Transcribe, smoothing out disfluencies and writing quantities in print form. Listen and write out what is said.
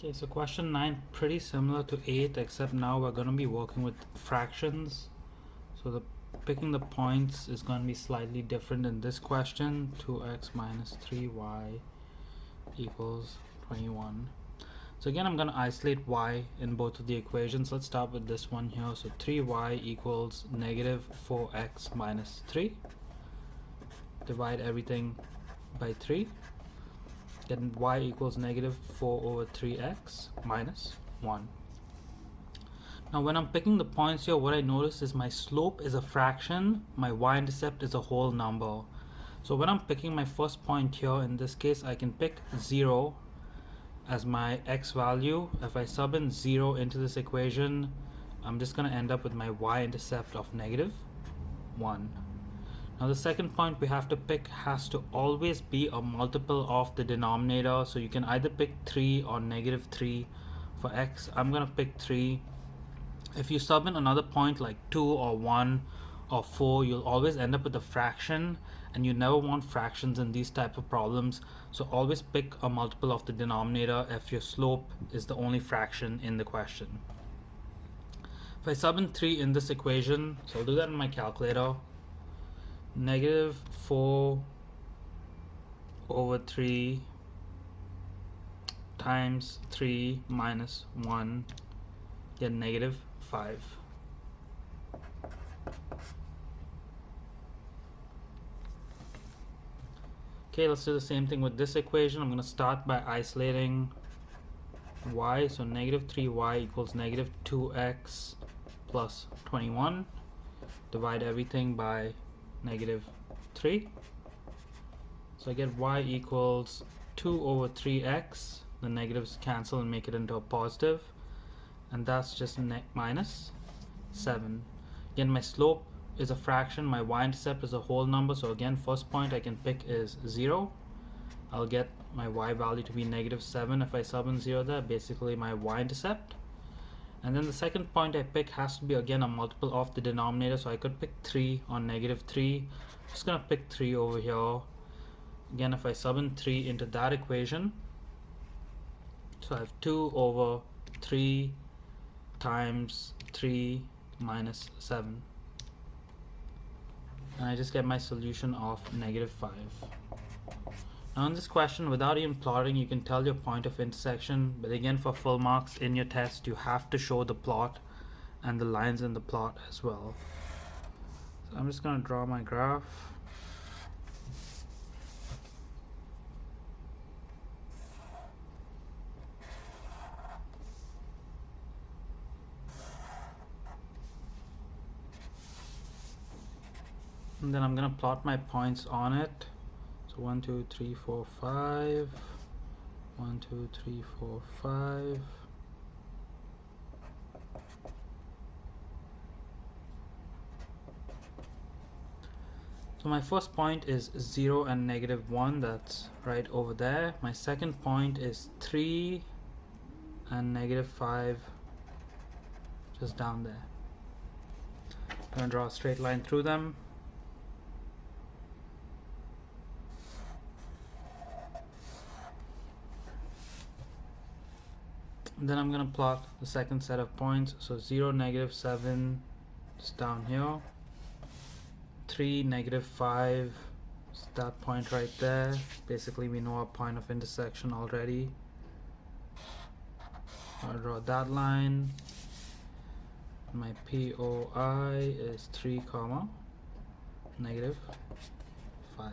Okay, so question 9, pretty similar to 8, except now we're going to be working with fractions. So the picking the points is going to be slightly different in this question. 2x minus 3y equals 21. So again, I'm going to isolate y in both of the equations. Let's start with this one here. So 3y equals negative 4x minus 3. Divide everything by 3. Then y equals negative 4 over 3x minus 1. Now when I'm picking the points here, what I notice is my slope is a fraction, my y-intercept is a whole number. So when I'm picking my first point here, in this case I can pick 0 as my x value. If I sub in 0 into this equation, I'm just going to end up with my y-intercept of negative 1. Now the second point we have to pick has to always be a multiple of the denominator. So you can either pick 3 or negative 3 for x. I'm going to pick 3. If you sub in another point like 2 or 1 or 4, you'll always end up with a fraction, and you never want fractions in these type of problems. So always pick a multiple of the denominator if your slope is the only fraction in the question. If I sub in 3 in this equation, so I'll do that in my calculator. Negative 4 over 3 times 3 minus 1, get negative 5. Okay, let's do the same thing with this equation. I'm going to start by isolating y. So negative 3y equals negative 2x plus 21. Divide everything by negative 3. So I get y equals 2 over 3x. The negatives cancel and make it into a positive. And that's just minus 7. Again, my slope is a fraction. My y-intercept is a whole number. So again, first point I can pick is 0. I'll get my y value to be negative 7 if I sub in 0 there. Basically my y-intercept. And then the second point I pick has to be again a multiple of the denominator. So I could pick 3 or negative 3. I'm just going to pick 3 over here. Again, if I sub in 3 into that equation, so I have 2 over 3 times 3 minus 7. And I just get my solution of negative 5. Now in this question, without even plotting, you can tell your point of intersection, but again for full marks in your test, you have to show the plot and the lines in the plot as well. So I'm just going to draw my graph. And then I'm going to plot my points on it. So 1, 2, 3, 4, 5. 1, 2, 3, 4, 5. So my first point is 0 and negative 1. That's right over there. My second point is 3 and negative 5. Just down there. I'm going to draw a straight line through them. Then I'm going to plot the second set of points. So 0, negative 7, just down here. 3, negative 5, it's that point right there. Basically, we know our point of intersection already. I'll draw that line. My POI is 3, negative 5.